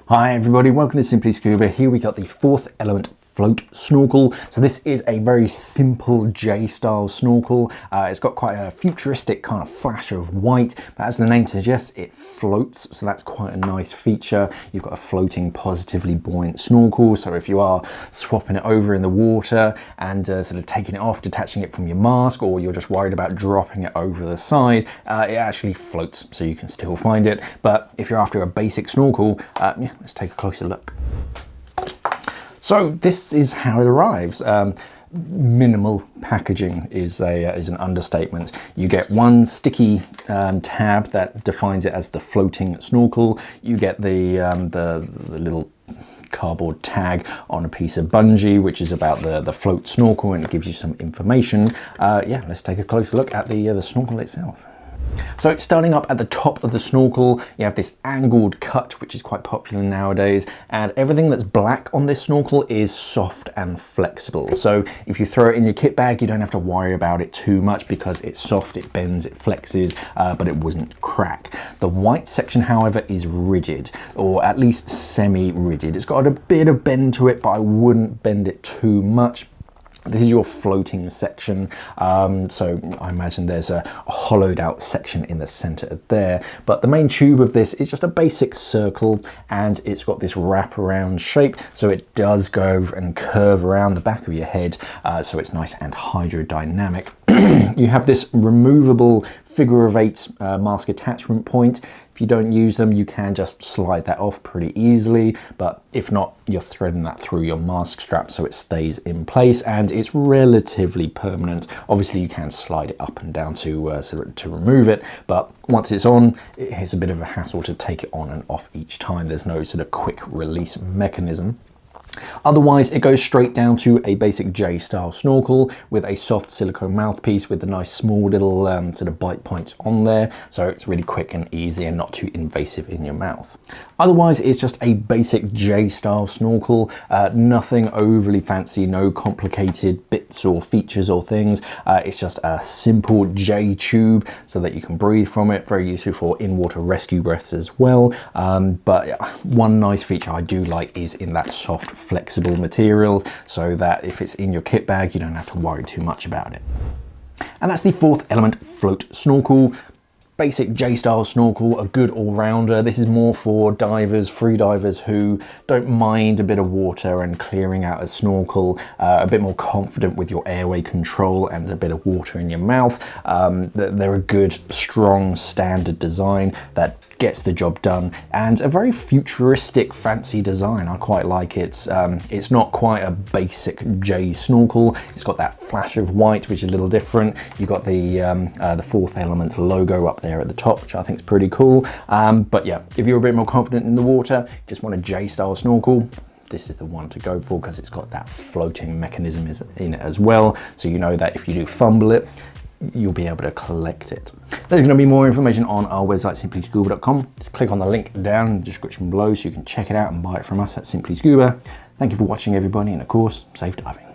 Hi everybody, welcome to Simply Scuba. Here we got the fourth element float snorkel. So this is a very simple J-style snorkel. It's got quite a futuristic kind of flash of white, but as the name suggests, it floats. So that's quite a nice feature. You've got a floating, positively buoyant snorkel. So if you are swapping it over in the water and sort of taking it off, detaching it from your mask, or you're just worried about dropping it over the side, it actually floats, so you can still find it. But if you're after a basic snorkel, yeah, let's take a closer look. So this is how it arrives. Minimal packaging is an understatement. You get one sticky tab that defines it as the floating snorkel. You get the little cardboard tag on a piece of bungee, which is about the float snorkel, and it gives you some information. Yeah, let's take a closer look at the snorkel itself. So starting up at the top of the snorkel, you have this angled cut, which is quite popular nowadays, and everything that's black on this snorkel is soft and flexible. So if you throw it in your kit bag, you don't have to worry about it too much because it's soft, it bends, it flexes, but it wouldn't crack. The white section, however, is rigid, or at least semi-rigid. It's got a bit of bend to it, but I wouldn't bend it too much. This is your floating section, so I imagine there's a hollowed out section in the center there, but the main tube of this is just a basic circle, and it's got this wraparound shape, so it does go and curve around the back of your head, so it's nice and hydrodynamic. You have this removable figure of 8 mask attachment point. If you don't use them, you can just slide that off pretty easily, but if not, you're threading that through your mask strap so it stays in place, and it's relatively permanent. Obviously you can slide it up and down to remove it, but once it's on, it's a bit of a hassle to take it on and off each time. There's no sort of quick release mechanism. Otherwise, it goes straight down to a basic J-style snorkel with a soft silicone mouthpiece with a nice small little sort of bite points on there. So it's really quick and easy and not too invasive in your mouth. Otherwise, it's just a basic J-style snorkel. Nothing overly fancy, no complicated bits or features or things. It's just a simple J tube so that you can breathe from it. Very useful for in-water rescue breaths as well. But one nice feature I do like is in that soft, flexible material, so that if it's in your kit bag, you don't have to worry too much about it. And that's the fourth element float snorkel. Basic J-style snorkel, a good all-rounder. This is more for divers, free divers who don't mind a bit of water and clearing out a snorkel, a bit more confident with your airway control and a bit of water in your mouth. They're a good, strong, standard design that gets the job done, and a very futuristic, fancy design. I quite like it. It's not quite a basic J snorkel. It's got that flash of white, which is a little different. You've got the fourth element logo up there at the top, which I think is pretty cool. But yeah, if you're a bit more confident in the water, just want a J-style snorkel, this is the one to go for because it's got that floating mechanism in it as well. So you know that if you do fumble it, you'll be able to collect it. There's going to be more information on our website, simplyscuba.com. Just click on the link down in the description below so you can check it out and buy it from us at Simply Scuba. Thank you for watching, everybody, and of course, safe diving.